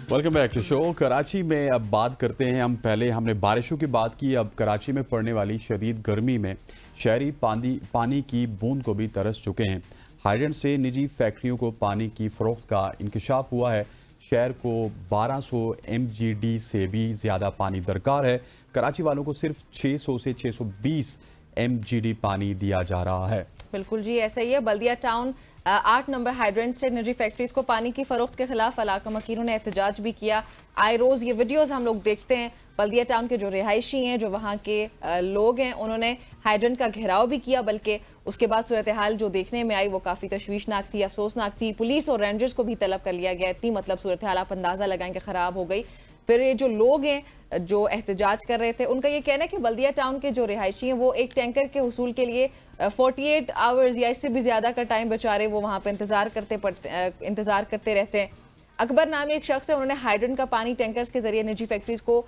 Welcome back to show. Karachi में अब बात करते हैं हम। पहले हमने बारिशों की बात की, अब कराची में पड़ने वाली शदीद गर्मी में शहरी पानी की बूंद को भी तरस चुके हैं। हाइड्रेंट से निजी फैक्ट्रियों को पानी की फरोख्त का इंकशाफ हुआ है। शहर को 1200 MGD से भी ज़्यादा पानी दरकार है। कराची वालों को सिर्फ 600 से 620 MGD पानी दिया जा रहा है। बिल्कुल जी, ऐसा ही है। बल्दिया टाउन 8 नंबर हाइड्रेंट से निजी फैक्ट्रीज को पानी की फरोख्त के खिलाफ इलाका मकीनों ने एहतजाज भी किया। आए रोज ये वीडियोस हम लोग देखते हैं। बल्दिया टाउन के जो रिहायशी हैं, जो वहाँ के लोग हैं, उन्होंने हाइड्रेंट का घेराव भी किया, बल्कि उसके बाद सूरत हाल जो देखने में आई वो काफ़ी तशवीशनाक थी, अफसोसनाक थी। पुलिस और रेंजर्स को भी तलब कर लिया गया। इतनी मतलब सूरत हाल आप अंदाज़ा लगाएं कि ख़राब हो गई। फिर ये जो लोग हैं जो एहतजाज कर रहे थे, उनका ये कहना है कि बल्दिया टाउन के जो रिहायशी हैं वो एक टैंकर के हुसूल के लिए 48 आवर्स या इससे भी ज़्यादा का टाइम बेचारे वो वहाँ पे इंतज़ार करते रहते हैं। अकबर नामी एक शख्स है, उन्होंने हाइड्रेंट का पानी टैंकर्स के जरिए निजी फैक्ट्रीज को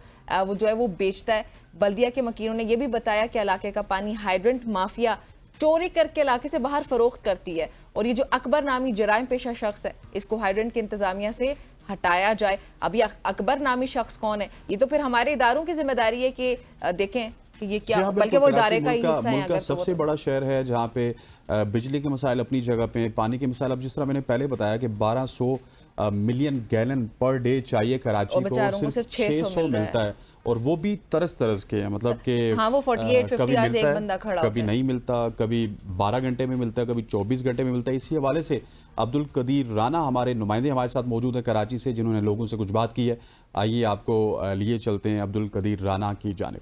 वो जो है वो बेचता है। बल्दिया के मकीनों ने यह भी बताया कि इलाके का पानी हाइड्रेंट माफिया चोरी करके इलाके से बाहर फरोख्त करती है, और ये जो अकबर नामी जराइम पेशा शख्स है, इसको हाइड्रेंट की इंतजामिया से हटाया जाए। अब ये अकबर नामी शख्स कौन है, ये तो फिर हमारे इदारों की जिम्मेदारी है कि देखें कि ये क्या, बल्कि वो इदारे का ही हिस्सा है। अगर सबसे बड़ा शहर है जहाँ पे बिजली के मसाइल अपनी जगह पे, पानी के मसाइल, अब जिस तरह मैंने पहले बताया कि 1200 मिलियन गैलन पर डे चाहिए कराची को, सिर्फ 600 मिलता है, और वो भी तरस के, मतलब कि हाँ, वो 48-50 आज एक बंदा खड़ा कभी नहीं मिलता, कभी 12 घंटे में मिलता है, कभी 24 घंटे में मिलता है। इसी हवाले से अब्दुल कदीर राना हमारे नुमाइंदे हमारे साथ मौजूद है कराची से, जिन्होंने लोगों से कुछ बात की है। आइए आपको लिए चलते हैं अब्दुल कदीर राना की जानिब।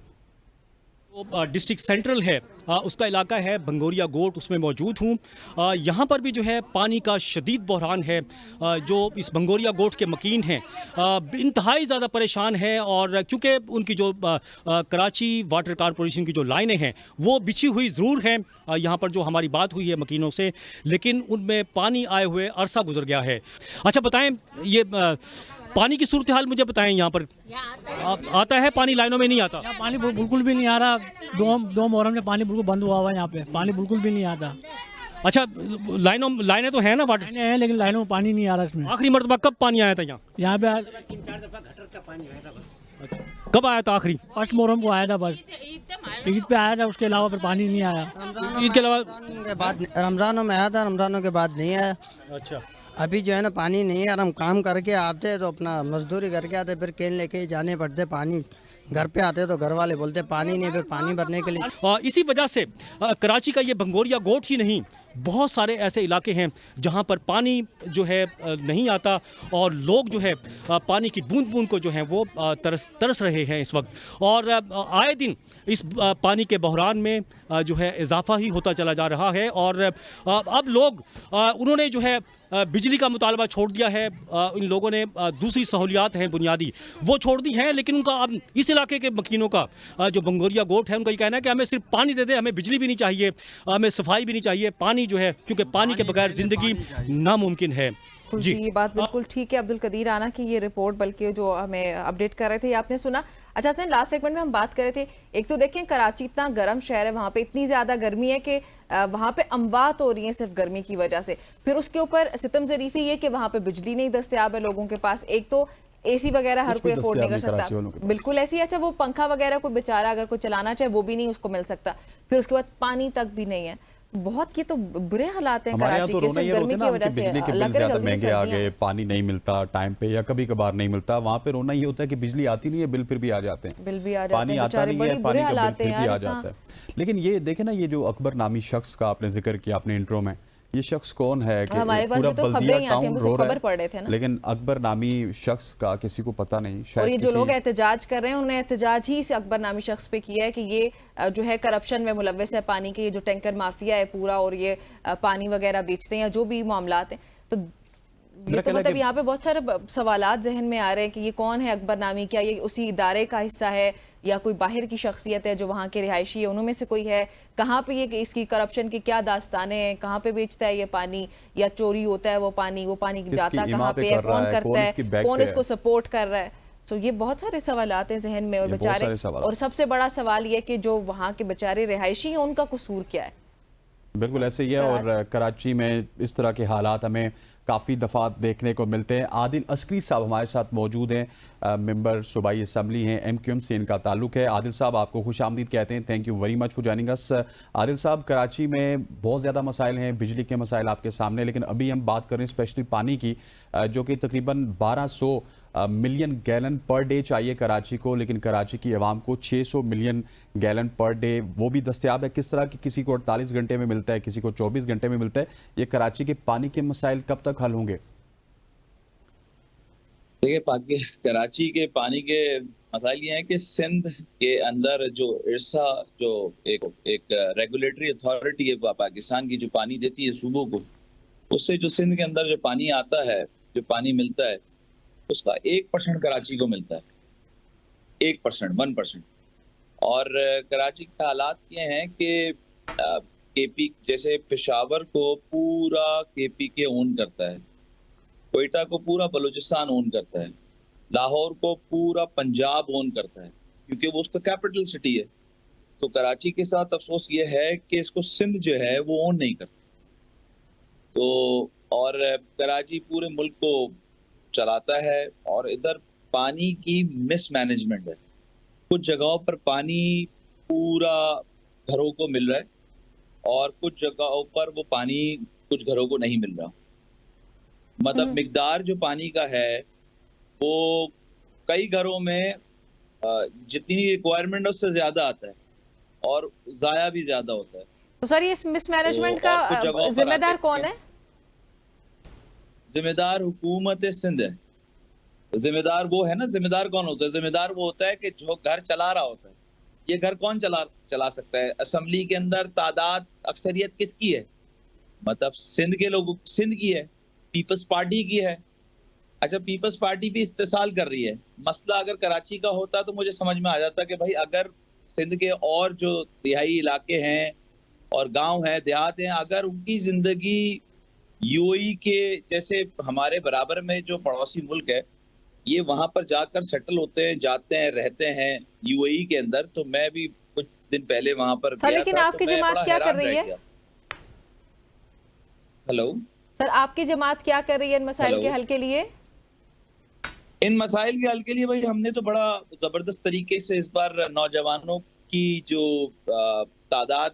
डिस्ट्रिक्ट सेंट्रल है, उसका इलाका है बंगोरिया गोट, उसमें मौजूद हूँ। यहाँ पर भी जो है पानी का शदीद बहरान है। जो इस बंगोरिया गोट के मकीन हैं इंतहाई ज़्यादा परेशान है, और क्योंकि उनकी जो कराची वाटर कॉरपोरेशन की जो लाइनें हैं वो बिछी हुई ज़रूर हैं। यहाँ पर जो हमारी बात हुई है मकीनों से, लेकिन उनमें पानी आए हुए अरसा गुजर गया है। अच्छा बताएं, ये पानी की सूरत हाल मुझे बताएं। यहाँ पर आता है पानी, लाइनों में नहीं आता? यहाँ पानी बिल्कुल भी नहीं आ रहा। दो मुहर्रम में पानी बिल्कुल बंद हुआ हुआ है। यहाँ पे पानी बिल्कुल भी नहीं आता। अच्छा, लाइनें तो है ना, वाटर लाइनें हैं, लेकिन लाइनों में पानी नहीं आ रहा इसमें। आखिरी मरतबा कब पानी आया था यहाँ पे? 3-4 दफा घटर का पानी आया था बस। अच्छा, कब आया था आखिरी? फर्स्ट मुहर्रम को आया था बस, ईद पे आया था, उसके अलावा फिर पानी नहीं आया। ईद के अलावा रमजानों में आया था, रमजानों के बाद नहीं आया। अच्छा, अभी जो है ना पानी नहीं है, और हम काम करके आते तो अपना मजदूरी करके आते, फिर केन लेके जाने पड़ते। पानी घर पे आते तो घर वाले बोलते पानी नहीं, फिर पानी भरने के लिए। इसी वजह से कराची का ये बंगोरिया गोट ही नहीं, बहुत सारे ऐसे इलाके हैं जहां पर पानी जो है नहीं आता, और लोग जो है पानी की बूंद बूंद को जो है वो तरस रहे हैं इस वक्त। और आए दिन इस पानी के बहरान में जो है इजाफा ही होता चला जा रहा है। और अब लोग उन्होंने जो है बिजली का मुतालबा छोड़ दिया है। इन लोगों ने दूसरी सहूलियात हैं बुनियादी, वो छोड़ दी हैं, लेकिन उनका अब इस इलाके के मकीनों का जो बंगोरिया गोट है, उनका ये कहना है कि हमें सिर्फ पानी दे दे, हमें बिजली भी नहीं चाहिए, हमें सफाई भी नहीं चाहिए। पानी जो है, क्योंकि पानी के बगैर ज़िंदगी नामुमकिन है। जी, ये बात बिल्कुल ठीक है। अब्दुल कदीर राना की ये रिपोर्ट, बल्कि जो हमें अपडेट कर रहे थे, ये आपने सुना। अच्छा, इसमें लास्ट सेगमेंट में हम बात कर रहे थे, एक तो देखें कराची इतना गर्म शहर है, वहाँ पे इतनी ज़्यादा गर्मी है कि वहाँ पे अमवात हो रही हैं सिर्फ गर्मी की वजह से। फिर उसके ऊपर सितम ज़रीफ़ी ये कि वहाँ पे बिजली नहीं दस्तयाब है लोगों के पास। एक तो एसी वगैरह हर कोई अफोर्ड नहीं कर सकता, बिल्कुल ऐसी। अच्छा, वो पंखा वगैरह कोई बेचारा अगर कोई चलाना चाहे वो भी नहीं उसको मिल सकता। फिर उसके बाद पानी तक भी नहीं है। बहुत, ये तो बुरे हालात हैं कराची के, सिर्फ गर्मी की वजह से। बिजली के बिल ज्यादा महंगे आ गए, पानी नहीं मिलता टाइम पे, या कभी कभार नहीं मिलता। वहाँ पे रोना ये होता है कि बिजली आती नहीं है, बिल फिर भी आ जाते हैं, बिल भी आ जाते हैं, पानी आता नहीं है, पानी का बिल फिर भी आ जाता है। लेकिन ये देखे ना, ये जो अकबर नामी शख्स का आपने जिक्र किया अपने इंट्रो में, ये शख्स कौन है कि पूरा बल्दिया टाउन रो रहा है, लेकिन अकबर नामी शख्स का किसी को पता नहीं। और ये जो लोग एहतजाज कर रहे हैं, उन्होंने एहतजाज ही इस अकबर नामी शख्स पे किया है कि ये जो है करप्शन में मुलव्वस है पानी के, ये जो टैंकर माफिया है पूरा, और ये पानी वगैरह बेचते हैं या जो भी मामलात हैं। तो ये तो मतलब यहाँ पे बहुत सारे सवालात जहन में आ रहे हैं कि ये कौन है अकबर नामी, क्या ये उसी इदारे का हिस्सा है या कोई बाहर की शख्सियत है जो वहाँ के रिहायशी है, उनमें से कोई है? कहाँ पे ये इसकी करप्शन की क्या दास्तानें हैं, कहाँ पे बेचता है ये पानी, या चोरी होता है वो पानी जाता कहाँ पे है, कौन करता है, कौन इसको सपोर्ट कर रहा है? सो ये बहुत सारे सवाल आते हैं जहन में, और बेचारे, और सबसे बड़ा सवाल ये कि जो वहाँ के बेचारे रिहायशी हैं उनका कसूर क्या है? बिल्कुल ऐसे ही है। और कराची में इस तरह के हालात हमें काफ़ी दफ़ा देखने को मिलते हैं। आदिल अस्करी साहब हमारे साथ मौजूद हैं, मेंबर सूबाई असम्बली हैं, MQM से इनका ताल्लुक है। आदिल साहब आपको खुशामदीद कहते हैं, thank you very much for joining us. Adil साहब, कराची में बहुत ज़्यादा मसाइल हैं, बिजली के मसाइल आपके सामने, लेकिन अभी हम बात कर रहे हैं स्पेशली पानी की, जो कि तकरीबन 1200 मिलियन गैलन पर डे चाहिए कराची को, लेकिन कराची की आवाम को 600 मिलियन गैलन पर डे वो भी दस्तयाब है। किस तरह की, किसी को 48 घंटे में मिलता है, किसी को 24 घंटे में मिलता है। ये कराची के पानी के मसाइल कब तक हल होंगे? देखिए, कराची के पानी के मसाइल ये हैं कि सिंध के अंदर जो इरसा, जो एक रेगुलेटरी अथॉरिटी है पाकिस्तान की, जो पानी देती है सूबों को, उससे जो सिंध के अंदर जो पानी आता है, जो पानी मिलता है, उसका 1% कराची को मिलता है। 1%। और कराची के हालात ये हैं कि KP, जैसे पेशावर को पूरा KPK ओन करता है, कोयटा को पूरा बलूचिस्तान ओन करता है, लाहौर को पूरा पंजाब ओन करता है, क्योंकि वो उसका कैपिटल सिटी है। तो कराची के साथ अफसोस ये है कि इसको सिंध जो है वो ओन नहीं करता। तो और कराची पूरे मुल्क को चलाता है, और इधर पानी की मिसमैनेजमेंट है। कुछ जगहों पर पानी पूरा घरों को मिल रहा है, और कुछ जगहों पर वो पानी कुछ घरों को नहीं मिल रहा। मतलब मिकदार जो पानी का है वो कई घरों में जितनी रिक्वायरमेंट है उससे ज्यादा आता है, और जाया भी ज्यादा होता है। तो सर, ये इस मिसमैनेजमेंट का जिम्मेदार कौन है? जिम्मेदार हुकूमत सिंध है। जिम्मेदार वो है ना, जिम्मेदार कौन होता है? जिम्मेदार वो होता है कि जो घर चला रहा होता है। ये घर कौन चला सकता है? असेंबली के अंदर तादाद, अक्सरियत किसकी है? मतलब सिंध के लोगों, सिंध की है, पीपल्स पार्टी की है। अच्छा, पीपल्स पार्टी भी इस्तेसाल कर रही है। मसला अगर कराची का होता तो मुझे समझ में आ जाता कि भाई अगर सिंध के और जो दिहाई इलाके हैं और गांव हैं, देहात हैं, अगर उनकी जिंदगी UAE के जैसे हमारे बराबर में जो पड़ोसी मुल्क है, ये वहां पर जाकर सेटल होते हैं, जाते हैं, रहते हैं UAE के अंदर। तो मैं भी कुछ दिन पहले वहां पर गया लेकिन था, आपकी तो जमात क्या कर रही है? हेलो सर, आपकी जमात क्या कर रही है इन मसाइल के हल के लिए? इन मसाइल के हल के लिए भाई हमने तो बड़ा जबरदस्त तरीके से इस बार नौजवानों की जो तादाद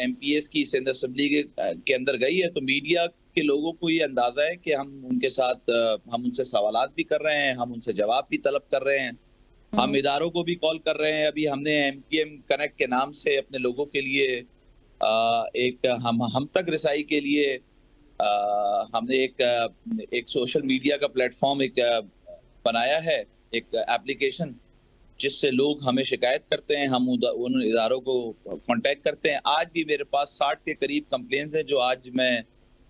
MPs की सिंध असेंबली के अंदर गई है, तो मीडिया के लोगों को ये अंदाजा है कि हम उनके साथ हम उनसे सवालात भी कर रहे हैं, हम उनसे जवाब भी तलब कर रहे हैं, हम इदारों को भी कॉल कर रहे हैं। अभी हमने MPM कनेक्ट के नाम से अपने लोगों के लिए एक हम तक रिसाई के लिए हमने एक सोशल मीडिया का प्लेटफॉर्म एक बनाया है, एक एप्लीकेशन, जिससे लोग हमें शिकायत करते हैं, हम उन इदारों को कांटेक्ट करते हैं। आज भी मेरे पास 60 के करीब कंप्लेंट्स हैं, जो आज मैं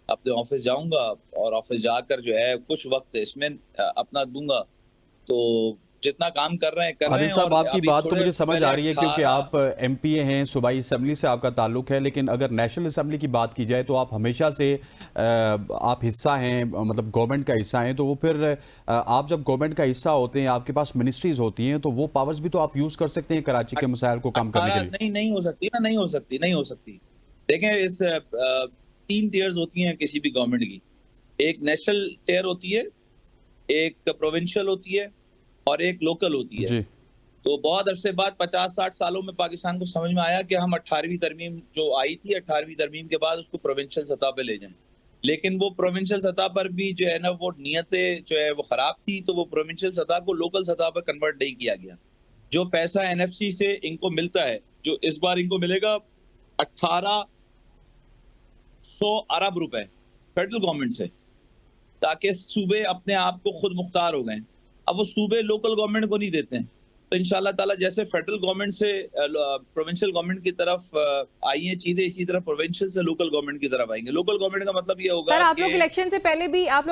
अपने ऑफिस जाऊंगा और ऑफिस जाकर जो है कुछ वक्त इसमें अपना दूंगा। तो जितना काम कर रहे हैं आदिल साहब, आपकी बात तो मुझे समझ आ रही है, क्योंकि आप MPA हैं, सूबाई असम्बली से आपका ताल्लुक है। लेकिन अगर नेशनल असम्बली की बात की जाए तो आप हमेशा से आप हिस्सा हैं, मतलब गवर्नमेंट का हिस्सा हैं। तो वो फिर आप जब गवर्नमेंट का हिस्सा होते हैं, आपके पास मिनिस्ट्रीज होती हैं, तो वो पावर्स भी तो आप यूज कर सकते हैं कराची के मसाइल को कम करने के लिए। नहीं हो सकती ना, नहीं हो सकती। देखें, इस 3 टियर्स होती हैं किसी भी गवर्नमेंट की। एक नेशनल टियर होती है, एक प्रोविंशियल होती है, और एक लोकल होती है जी। तो बहुत अरसे बाद 50-60 सालों में पाकिस्तान को समझ में आया कि हम 18वीं तरमीम जो आई थी, 18वीं तरमीम के बाद उसको प्रोविंशियल सतह पे ले जाएं। लेकिन वो प्रोविंशियल सतह पर भी जो है ना, वो नीयतें जो है वो खराब थी, तो वो प्रोविंशियल सतह को लोकल सतह पर कन्वर्ट नहीं किया गया। जो पैसा NFC से इनको मिलता है, जो इस बार इनको मिलेगा 1800 अरब रुपए फेडरल गवर्नमेंट से, ताकि सूबे अपने आप को खुद मुख्तार हो गए। अब वो सूबे लोकल गवर्नमेंट को नहीं देते हैं। तो इंशाल्लाह ताला जैसे फेडरल गवर्नमेंट से प्रोविंशियल गवर्नमेंट की तरफ आई हैं चीजें, इसी तरह प्रोविंशियल से लोकल गवर्नमेंट की तरफ आएंगे। लोकल गवर्नमेंट का मतलब ये होगा, सर आप लोग इलेक्शन से पहले भी आप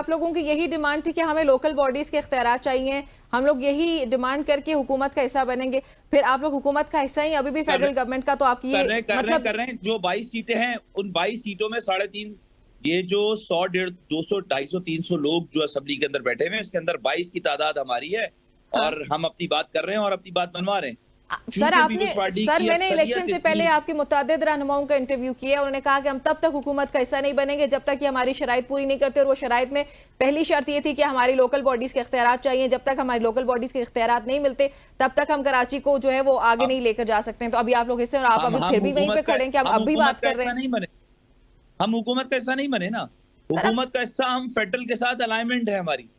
लोगों की यही डिमांड थी कि हमें लोकल बॉडीज के इख्तियार चाहिए, हम लोग यही डिमांड करके हुकूमत का हिस्सा बनेंगे। फिर आप लोग हुकूमत का हिस्सा ही अभी भी फेडरल गवर्नमेंट का, तो आपकी कर रहे हैं। जो 22 सीटें हैं, उन 22 सीटों में 3.5 ये जो 100, 150, 200, 250, 300 लोग जो असेंबली के अंदर बैठे हुए हैं, इसके अंदर 22 की तादाद हमारी है। और हम अपनी बात कर रहे हैं और अपनी बात मनवा रहे हैं। सर आपने सर मैंने इलेक्शन से पहले आपके मुतअद्दिद रहनुमाओं का इंटरव्यू किया, उन्होंने कहा कि हम तब तक हुकूमत का हिस्सा नहीं बनेंगे जब तक कि हमारी शराइत पूरी नहीं करते, और वो शराइत में पहली शर्त ये थी कि हमारी लोकल बॉडीज के इख्तियारात चाहिए, जब तक हमारी लोकल बॉडीज के इख्तियारात नहीं मिलते तब तक हम कराची को जो है वो आगे नहीं लेकर जा सकते हैं। तो अभी आप लोग इससे, और आप अभी फिर भी वहीं पे खड़े हैं कि आप अब भी बात कर रहे हैं। हम हुकूमत का हिस्सा नहीं बने ना, हुकूमत का हिस्सा हम फेडरल के साथ अलाइनमेंट है हमारी,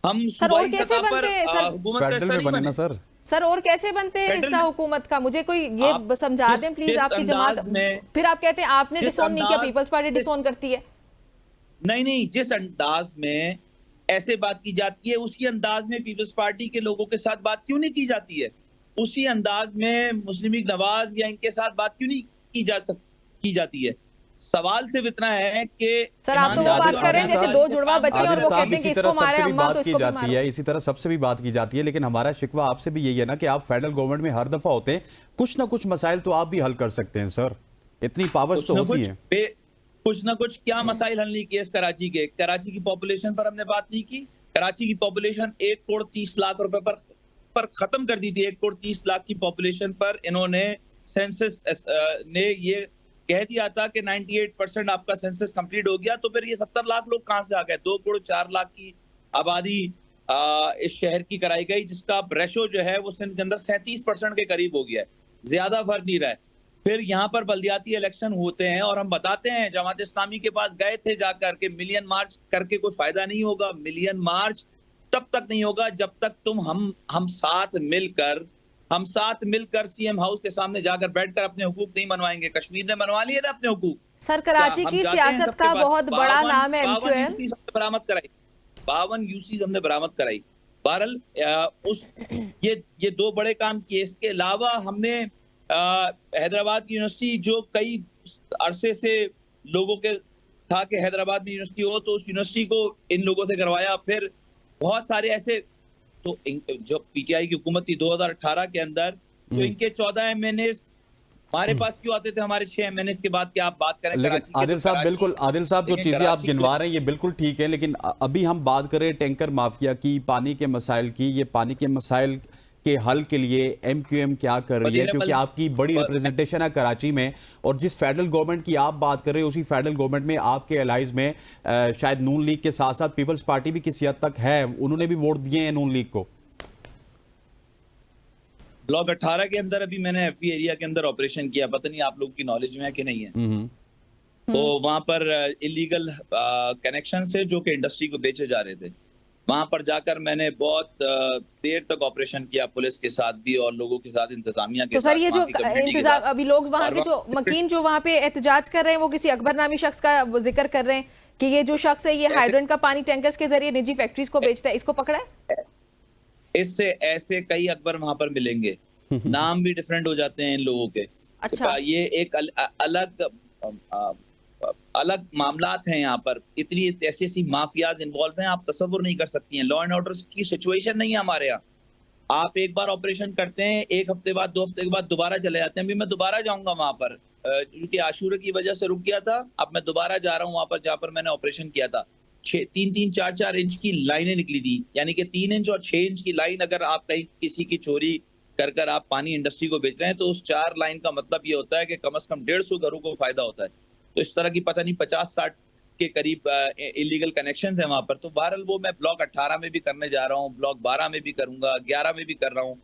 हम सर और कैसे बनते हैं सर, हुकूमत का हिस्सा नहीं बने सर। सर और कैसे बनते हैं हिस्सा हुकूमत का, मुझे कोई ये समझा दें प्लीज। आपकी जमात, फिर आप कहते हैं आपने डिसोन नहीं किया, पीपल्स पार्टी डिसोन करती है। नहीं, जिस अंदाज में ऐसे बात की जाती है उसी अंदाज में पीपल्स पार्टी के लोगों के साथ बात क्यों नहीं की जाती है, उसी अंदाज में मुस्लिम लीग नवाज या इनके साथ बात क्यों नहीं की जाती है। सवाल सिर्फ इतना है कि सर आप तो वो बात कर रहे हैं जैसे दो जुड़वा बच्चे और वो कहते हैं कि इसको मारे अम्मा तो इसको भी मारो। इसी तरह सबसे भी बात की जाती है, लेकिन हमारा शिकवा आपसे भी यही है ना कि आप फेडरल गवर्नमेंट में हर दफा होते हैं, कुछ ना कुछ मसाइल तो आप भी हल कर सकते हैं सर, इतनी पावर्स तो होती है। कुछ ना कुछ क्या मसाइल हल नहीं किए इस कराची के? कराची की पॉपुलेशन पर हमने बात नहीं की। कराची की पॉपुलेशन 1 करोड़ 30 लाख रुपए पर खत्म कर दी थी। 1 करोड़ 30 लाख की पॉपुलेशन पर इन्होंने सेंसस ने ये कह दिया था कि 98% आपका सेंसस कंप्लीट हो गया, तो फिर ये 70 लाख लोग कहां से आ गए? 2 करोड़ 4 लाख की आबादी इस शहर की कराई गई, जिसका रेशो जो है वो सिंध के अंदर 37% के करीब हो गया है, ज्यादा फर्क नहीं रहा है। फिर यहाँ पर बल्दियाती इलेक्शन होते हैं और हम बताते हैं, जमात इस्लामी के पास गए थे जाकर के, मिलियन मार्च करके कोई फायदा नहीं होगा। मिलियन मार्च तब तक नहीं होगा जब तक तुम हम साथ मिलकर सीएम हाउस के सामने जाकर बैठकर अपने हुकूक नहीं मनवाएंगे। कश्मीर ने मनवा लिए ना अपने हुकूक। सर कराची की सियासत का बहुत बड़ा नाम है एमक्यूएम। बरामद कराई 52 यूसी हमने बरामद कराई। बहरहाल ये 2 बड़े काम किए। इसके अलावा हमने हैदराबाद की यूनिवर्सिटी, जो कई अरसे से लोगों के था कि हैदराबाद में यूनिवर्सिटी हो, तो उस यूनिवर्सिटी को इन लोगों से करवाया। फिर बहुत सारे ऐसे, तो जो पीटीआई की हुकूमत थी 2018 के अंदर, तो इनके 14 एमएनए हमारे पास क्यों आते थे? हमारे 6 एमएनए के बाद क्या आप बात करें? लेकिन आदिल साहब, बिल्कुल आदिल साहब, जो चीजें आप गिनवा रहे हैं ये बिल्कुल ठीक है, लेकिन अभी हम बात करें टैंकर माफिया की, पानी के मसाइल की। ये पानी के मसाइल के हल के लिए एमक्यूएम क्या कर रही है? क्योंकि आपकी बड़ी रिप्रेजेंटेशन है कराची में, और जिस फेडरल गवर्नमेंट की आप बात कर रहे हैं उसी फेडरल गवर्नमेंट में आपके एलाइज में शायद नून लीग के साथ साथ पीपल्स पार्टी भी किसी हद तक है, उन्होंने भी वोट दिए हैं नून लीग को। ब्लॉक 18 के अंदर अभी मैंने एफपी एरिया के अंदर ऑपरेशन किया, पता नहीं आप लोग की नॉलेज में है कि नहीं है। तो वहां पर इलीगल कनेक्शन से जो कि इंडस्ट्री को बेचे जा रहे थे, वहां पर जाकर मैंने बहुत देर तक ऑपरेशन किया, पुलिस के साथ भी और लोगों के साथ, इंतजामिया के साथ। तो सर ये जो इंतजाम, अभी लोग वहां के जो मकीन जो वहां पे एहतजाज कर रहे हैं, वो किसी अकबर नामी शख्स का जिक्र कर रहे हैं कि ये जो शख्स है ये हाइड्रेंट का पानी टैंकर्स के जरिए निजी फैक्ट्रीज को बेचता है, इसको पकड़ा है? इससे ऐसे कई अकबर वहां पर मिलेंगे, नाम भी डिफरेंट हो जाते हैं इन लोगों के। अच्छा, ये एक अलग मामलात हैं। यहाँ पर इतनी ऐसी माफियाज इन्वॉल्व हैं, आप तसव्वुर नहीं कर सकती हैं। लॉ एंड ऑर्डर की सिचुएशन नहीं है हमारे यहाँ। आप एक बार ऑपरेशन करते हैं, 1 हफ्ते बाद 2 हफ्ते के बाद दोबारा चले जाते हैं। अभी मैं दोबारा जाऊंगा वहां पर, क्योंकि आशूरे की वजह से रुक गया था। अब मैं दोबारा जा रहा हूँ वहां पर जहाँ पर मैंने ऑपरेशन किया था। 3-3, 4-4 इंच की लाइनें निकली थी, यानी कि 3 इंच और 6 इंच की लाइन अगर आप कहीं किसी की चोरी कर आप पानी इंडस्ट्री को बेच रहे हैं, तो उस 4 लाइन का मतलब ये होता है कि कम से कम 150 घरों को फायदा होता है। तो इस तरह की पता नहीं 50-60 के करीब इलीगल कनेक्शंस हैं वहां पर। तो बहरहाल वो मैं ब्लॉक 18 में भी करने जा रहा हूँ, ब्लॉक 12 में भी करूंगा, 11 में भी कर रहा हूँ।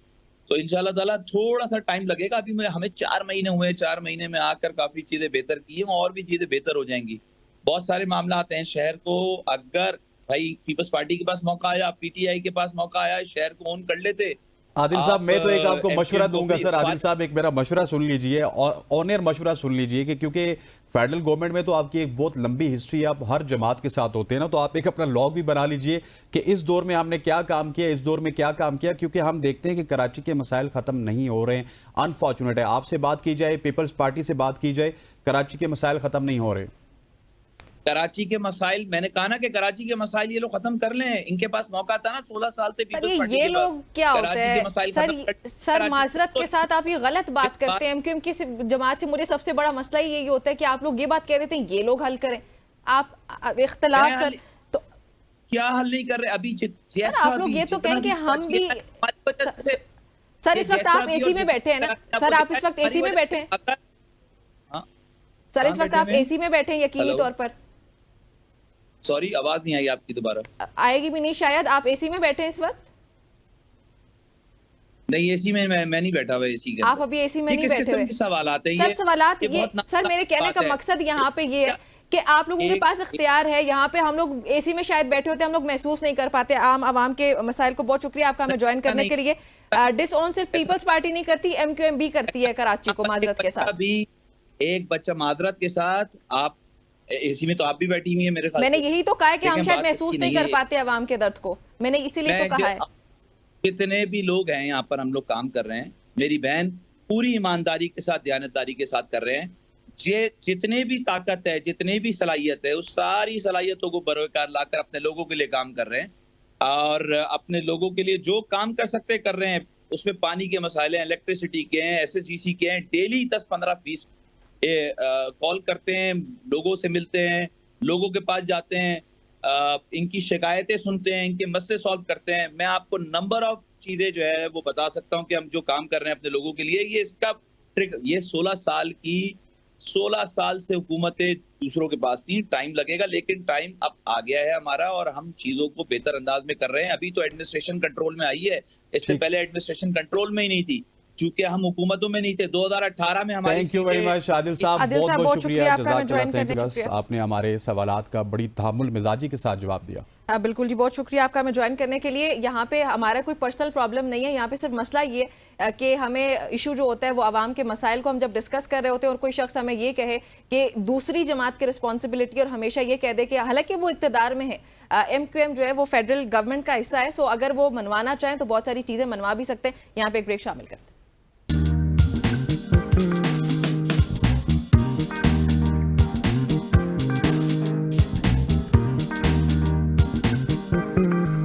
तो इंशाल्लाह ताला थोड़ा सा टाइम लगेगा। अभी हमें 4 महीने हुए, 4 महीने में आकर काफी चीजें बेहतर की हैं और भी चीजें बेहतर हो जाएंगी। बहुत सारे मामला आते हैं शहर को, अगर भाई पीपल्स पार्टी के पास मौका आया, पीटीआई के पास मौका आया, शहर को ओन कर लेते। आदिल साहब, मैं तो एक आपको मशवरा दूंगा सर। आदिल साहब, एक मेरा मशवरा सुन लीजिए, और ऑनर मशवरा सुन लीजिए कि क्योंकि फेडरल गवर्नमेंट में तो आपकी एक बहुत लंबी हिस्ट्री है, आप हर जमात के साथ होते हैं ना, तो आप एक अपना लॉग भी बना लीजिए कि इस दौर में हमने क्या काम किया, इस दौर में क्या काम किया, क्योंकि हम देखते हैं कि कराची के मसाइल खत्म नहीं हो रहे हैं। अनफॉर्चुनेट है, आपसे बात की जाए, पीपल्स पार्टी से बात की जाए, कराची के मसाइल खत्म नहीं हो रहे। कराची के मसाइल, मैंने कहा ना कि कराची के मसाइल ये लोग खत्म कर लें। इनके पास मौका था ना 16 साल से। ये लोग क्या होते हैं सर, माजरत के साथ आप ये गलत बात करते हैं, क्योंकि जमात से मुझे सबसे बड़ा मसला यही होता है कि आप लोग ये बात कह देते हैं ये लोग हल करें, आप इख्तलाफ सर तो क्या हल नहीं कर रहे? अभी आप लोग ये तो कहें कि हम भी सर इस वक्त आप एसी में बैठे हैं ना सर, आप इस वक्त एसी में बैठे हैं सर, इस वक्त आप एसी में बैठे हैं यकीनी तौर पर। सॉरी, आवाज नहीं आई आपकी, दोबारा आएगी भी नहीं शायद। आप एसी में बैठे हैं इस वक्त? नहीं, एसी में मैं नहीं बैठा हुआ एसी के। आप अभी एसी में नहीं बैठे हुए। सवाल आते हैं सर सवालात ये सर मेरे कहने का मकसद यहाँ पे ये है कि आप लोगों के पास इख्तियार है। यहाँ पे हम लोग एसी में शायद बैठे होते हैं, हम लोग महसूस नहीं कर पाते आम आवाम के मसाइल को। बहुत शुक्रिया आपका हमें ज्वाइन करने के लिए। डिसऑन सिर्फ पीपल्स पार्टी नहीं करती, MQM भी करती है कराची को माजरत के साथ। अभी एक बच्चा माजरत के साथ, आप एसी में तो आप भी बैठी हुई है मेरे ख्याल। मैंने यही तो कहा है कि हम शायद महसूस नहीं कर पाते आवाम के दर्द को, मैंने इसीलिए तो कहा है। कितने भी लोग हैं यहाँ पर, हम लोग काम कर रहे हैं, मेरी बहन पूरी ईमानदारी के साथ, दयानतदारी के साथ कर रहे हैं। जितने भी ताकत है, जितने भी सलाहियत है, उस सारी सलाहियतों को बरकरार लाकर अपने लोगों के लिए काम कर रहे हैं और अपने लोगों के लिए जो काम कर सकते कर रहे हैं। उसमें पानी के मसाइल हैं, इलेक्ट्रिसिटी के हैं, SSGC के हैं। डेली 10-15 कॉल करते हैं, लोगों से मिलते हैं, लोगों के पास जाते हैं, इनकी शिकायतें सुनते हैं, इनके मसले सॉल्व करते हैं। मैं आपको नंबर ऑफ चीजें जो है वो बता सकता हूं कि हम जो काम कर रहे हैं अपने लोगों के लिए, ये इसका ट्रिक, ये 16 साल से हुकूमतें दूसरों के पास थी। टाइम लगेगा, लेकिन टाइम अब आ गया है हमारा और हम चीजों को बेहतर अंदाज में कर रहे हैं। अभी तो एडमिनिस्ट्रेशन कंट्रोल में आई है, इससे पहले एडमिनिस्ट्रेशन कंट्रोल में ही नहीं थी, चूंकि हम हुकूमतों में नहीं थे। 2018 में हमारी। Thank you very much Adil साहब, बहुत बहुत शुक्रिया, जज़ाकल्लाह। आपने हमारे सवालात का बड़ी तहम्मुल मिजाजी के साथ जवाब दिया। बिल्कुल जी, बहुत शुक्रिया आपका हमें ज्वाइन करने के लिए। यहाँ पे हमारा कोई पर्सनल प्रॉब्लम नहीं है, यहाँ पे सिर्फ मसला ये कि हमें इशू जो होता है वो आवाम के मसाइल को हम जब डिस्कस कर रहे होते हैं और कोई शख्स हमें ये कहे कि दूसरी जमात की रिस्पॉन्सिबिलिटी और हमेशा ये कह दे कि हालांकि वो इक़्तिदार में है, MQM जो है वो फेडरल गवर्नमेंट का हिस्सा है, सो अगर वो मनवाना चाहें तो बहुत सारी चीज़ें मनवा भी सकते हैं। यहाँ पे एक ब्रेक शामिल करते हैं।